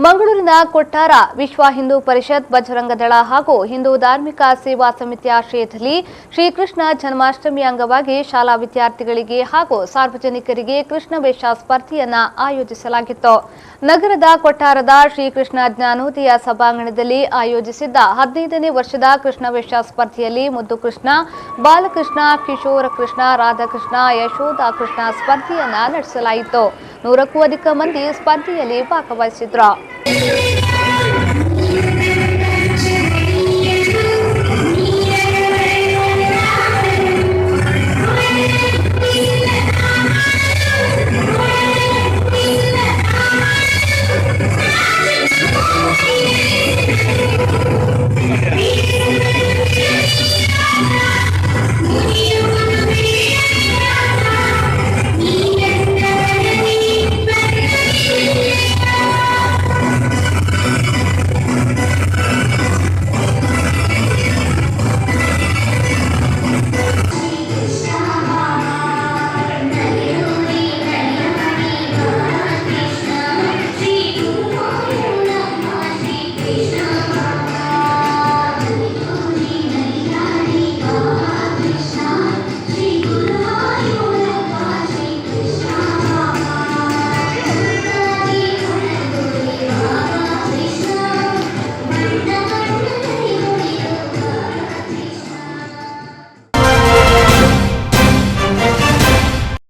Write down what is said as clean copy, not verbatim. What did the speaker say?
ಮಂಗಳೂರಿನ ಕೊಟ್ಟಾರ ವಿಶ್ವ ಹಿಂದೂ ಪರಿಷತ್ ಬಜರಂಗದಳ ಹಾಗೂ ಹಿಂದೂ ಧಾರ್ಮಿಕ ಸೇವಾ ಸಮಿತಿ ಆಶ್ರಯದಲ್ಲಿ ಶ್ರೀಕೃಷ್ಣ ಜನ್ಮಾಷ್ಟಮಿ ಅಂಗವಾಗಿ ಶಾಲಾ ವಿದ್ಯಾರ್ಥಿಗಳಿಗೆ ಹಾಗೂ ಸಾರ್ವಜನಿಕರಿಗೆ ಕೃಷ್ಣ ವೇಷ ಸ್ಪರ್ಧೆಯನ್ನ ಆಯೋಜಿಸಲಾಗಿತ್ತು. ನಗರದ ಕೊಟ್ಟಾರದ ಶ್ರೀಕೃಷ್ಣ ಜ್ಞಾನೋದಯ ಸಭಾಂಗಣದಲ್ಲಿ ಆಯೋಜಿಸಿದ್ದ 15ನೇ ವರ್ಷದ ಕೃಷ್ಣ ವೇಷ ಸ್ಪರ್ಧೆಯಲ್ಲಿ ಮುದ್ದು ಕೃಷ್ಣ, ಬಾಲಕೃಷ್ಣ, ಕಿಶೋರ ಕೃಷ್ಣ, ರಾಧಾಕೃಷ್ಣ, ಯಶೋಧ ಕೃಷ್ಣ ಸ್ಪರ್ಧೆಯನ್ನ ನಡೆಸಲಾಯಿತು. 100ಕ್ಕೂ ಅಧಿಕ ಮಂದಿ ಸ್ಪರ್ಧೆಯಲ್ಲಿ ಭಾಗವಹಿಸಿದ್ರು.